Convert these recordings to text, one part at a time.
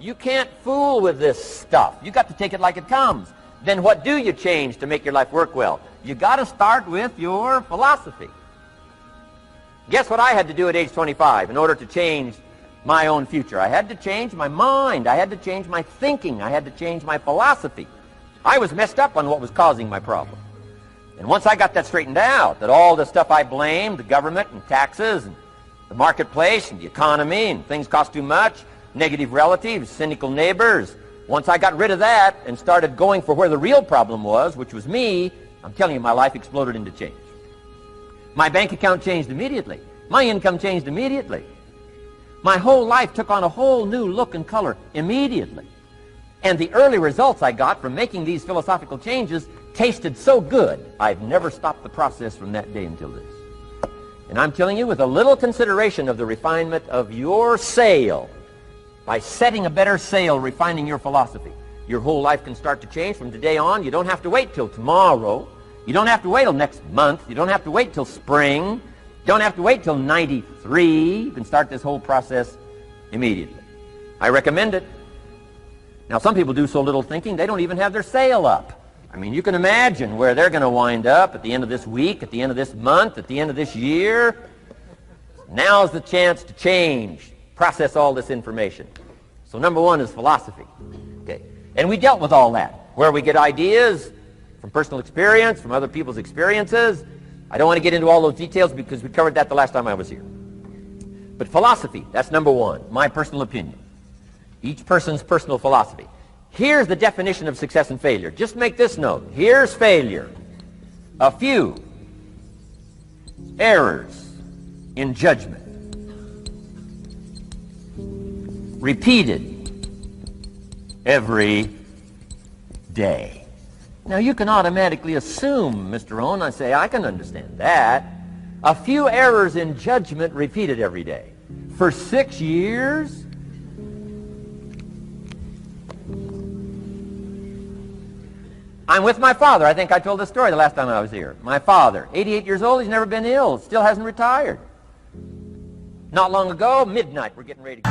You can't fool with this stuff. You got to take it like it comes. Then what do you change to make your life work well? You got to start with your philosophy. Guess what I had to do at age 25 in order to change my own future? I had to change my mind. I had to change my thinking. I had to change my philosophy. I was messed up on what was causing my problem. And once I got that straightened out, that all the stuff I blamed, the government and taxes and the marketplace and the economy and things cost too much, negative relatives, cynical neighbors, once I got rid of that and started going for where the real problem was, which was me, I'm telling you, my life exploded into change. My bank account changed immediately. My income changed immediately. My whole life took on a whole new look and color immediately. And the early results I got from making these philosophical changes tasted so good, I've never stopped the process from that day until this. And I'm telling you, with a little consideration of the refinement of your sail, by setting a better sail, refining your philosophy, your whole life can start to change from today on. You don't have to wait till tomorrow. You don't have to wait till next month. You don't have to wait till spring. You don't have to wait till 93. You can start this whole process immediately. I recommend it. Now, some people do so little thinking, they don't even have their sail up. I mean, you can imagine where they're going to wind up at the end of this week, at the end of this month, at the end of this year. Now's the chance to change, process all this information. So number one is philosophy. Okay. And we dealt with all that, where we get ideas from personal experience, from other people's experiences. I don't want to get into all those details because we covered that the last time I was here. But philosophy, that's number one, my personal opinion. Each person's personal philosophy. Here's the definition of success and failure. Just make this note. Here's failure. A few errors in judgment, repeated every day. Now you can automatically assume, Mr. Owen, I say, I can understand that. A few errors in judgment repeated every day. For 6 years? I'm with my father. I think I told this story the last time I was here. My father, 88 years old, he's never been ill, still hasn't retired. Not long ago, midnight, we're getting ready to go.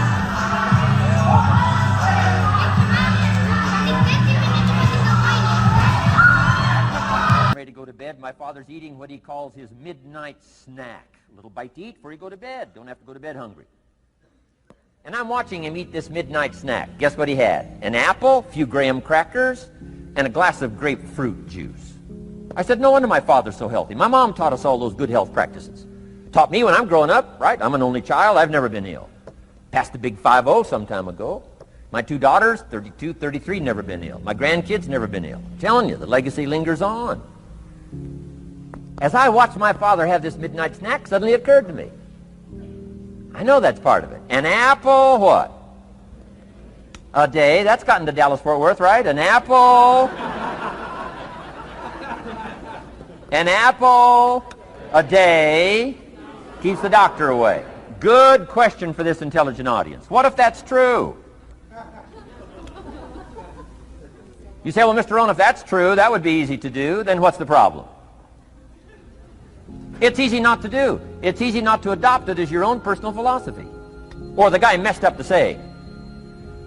Ready to go to bed. My father's eating what he calls his midnight snack. A little bite to eat before you go to bed. Don't have to go to bed hungry. And I'm watching him eat this midnight snack. Guess what he had? An apple, a few graham crackers, and a glass of grapefruit juice. I said, no wonder my father's so healthy. My mom taught us all those good health practices. Taught me when I'm growing up, right? I'm an only child. I've never been ill. Passed the big 50 some time ago. My 2 daughters, 32, 33, never been ill. My grandkids, never been ill. I'm telling you, the legacy lingers on. As I watched my father have this midnight snack, suddenly it occurred to me. I know that's part of it. An apple, what? A day. That's gotten to Dallas-Fort Worth, right? An apple. An apple a day keeps the doctor away. Good question for this intelligent audience. What if that's true? You say, well, Mr. Rohn, if that's true, that would be easy to do. Then what's the problem? It's easy not to do. It's easy not to adopt it as your own personal philosophy. Or the guy messed up the saying.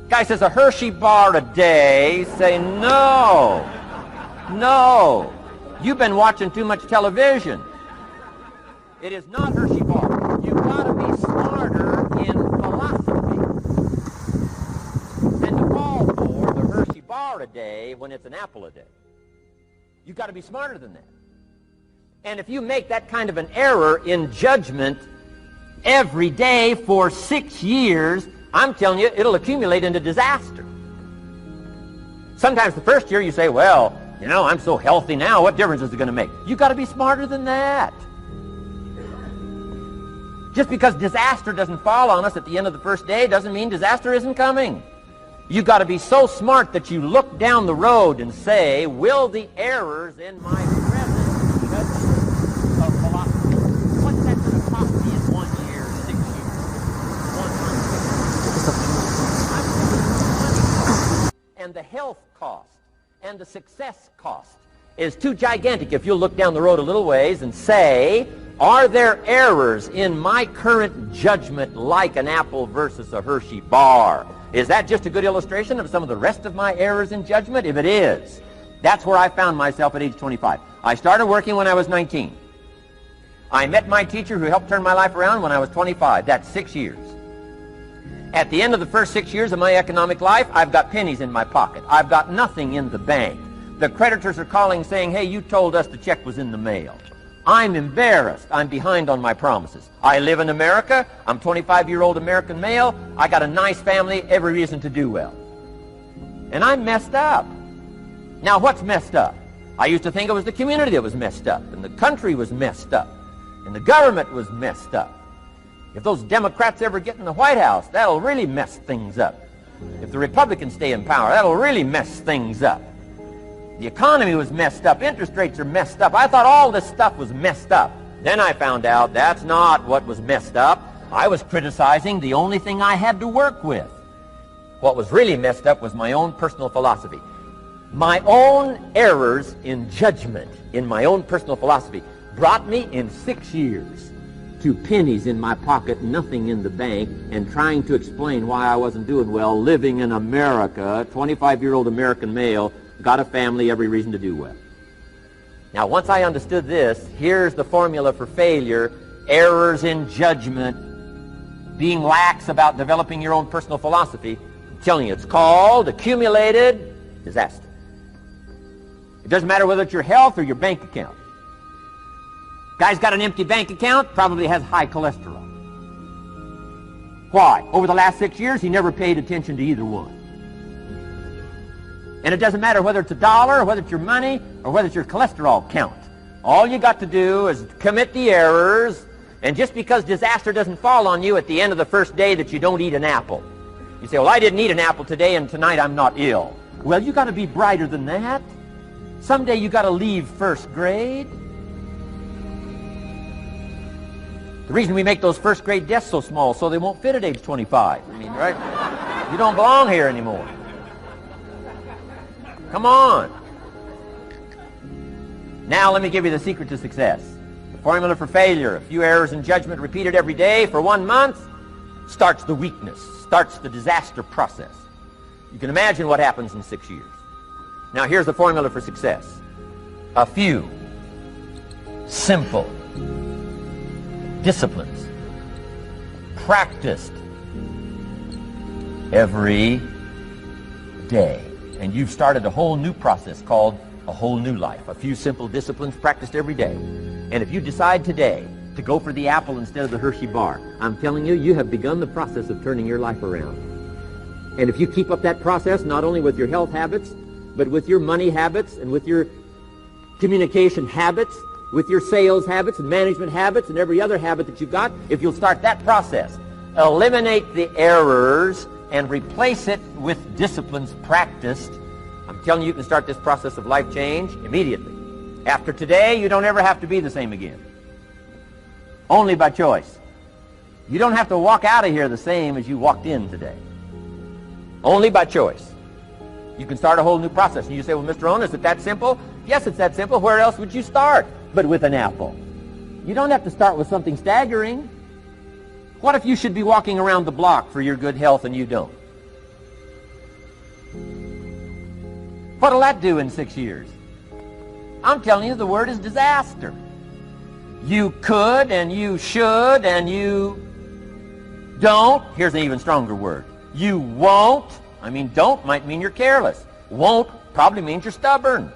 Guy says a Hershey bar a day. Say, no. No. You've been watching too much television. It is not Hershey bar. You've got to be smarter in philosophy than to fall for the Hershey bar a day when it's an apple a day. You've got to be smarter than that. And if you make that kind of an error in judgment every day for 6 years, I'm telling you, it'll accumulate into disaster. Sometimes the first year you say, well, you know, I'm so healthy now, what difference is it going to make? You've got to be smarter than that. Just because disaster doesn't fall on us at the end of the first day doesn't mean disaster isn't coming. You've got to be so smart that you look down the road and say, will the errors in my present judgment of philosophy, what's that going to cost me in 1 year, 6 years, 100? And the health cost, and the success cost, is too gigantic if you'll look down the road a little ways and say, are there errors in my current judgment like an apple versus a Hershey bar? Is that just a good illustration of some of the rest of my errors in judgment? If it is, that's where I found myself at age 25. I started working when I was 19. I met my teacher who helped turn my life around when I was 25. That's 6 years. At the end of the first 6 years of my economic life, I've got pennies in my pocket. I've got nothing in the bank. The creditors are calling saying, hey, you told us the check was in the mail. I'm embarrassed. I'm behind on my promises. I live in America. I'm 25-year-old American male. I got a nice family, every reason to do well. And I'm messed up. Now, what's messed up? I used to think it was the community that was messed up, and the country was messed up, and the government was messed up. If those Democrats ever get in the White House, that'll really mess things up. If the Republicans stay in power, that'll really mess things up. The economy was messed up. Interest rates are messed up. I thought all this stuff was messed up. Then I found out that's not what was messed up. I was criticizing the only thing I had to work with. What was really messed up was my own personal philosophy. My own errors in judgment in my own personal philosophy brought me in 6 years to pennies in my pocket, nothing in the bank, and trying to explain why I wasn't doing well, living in America, 25-year-old American male, got a family, every reason to do well. Now, once I understood this, here's the formula for failure: errors in judgment, being lax about developing your own personal philosophy. I'm telling you, it's called accumulated disaster. It doesn't matter whether it's your health or your bank account. Guy's got an empty bank account, probably has high cholesterol. Why? Over the last 6 years, he never paid attention to either one. And it doesn't matter whether it's a dollar, or whether it's your money, or whether it's your cholesterol count. All you got to do is commit the errors, and just because disaster doesn't fall on you at the end of the first day that you don't eat an apple. You say, well, I didn't eat an apple today, and tonight I'm not ill. Well, you got to be brighter than that. Someday you got to leave first grade. The reason we make those first grade desks so small so they won't fit at age 25. I mean, right? You don't belong here anymore. Come on. Now let me give you the secret to success. The formula for failure: a few errors in judgment repeated every day for 1 month starts the weakness, starts the disaster process. You can imagine what happens in 6 years. Now here's the formula for success: a few simple disciplines practiced every day. And you've started a whole new process called a whole new life. A few simple disciplines practiced every day. And if you decide today to go for the apple instead of the Hershey bar, I'm telling you, you have begun the process of turning your life around. And if you keep up that process, not only with your health habits, but with your money habits and with your communication habits, with your sales habits and management habits and every other habit that you've got, if you'll start that process, eliminate the errors and replace it with disciplines practiced, I'm telling you, you can start this process of life change immediately. After today, you don't ever have to be the same again. Only by choice. You don't have to walk out of here the same as you walked in today. Only by choice. You can start a whole new process. And you say, well, Mr. Owen, is it that simple? Yes, it's that simple. Where else would you start but with an apple? You don't have to start with something staggering. What if you should be walking around the block for your good health and you don't? What'll that do in 6 years? I'm telling you, the word is disaster. You could and you should and you don't. Here's an even stronger word. You won't. I mean, don't might mean you're careless. Won't probably means you're stubborn.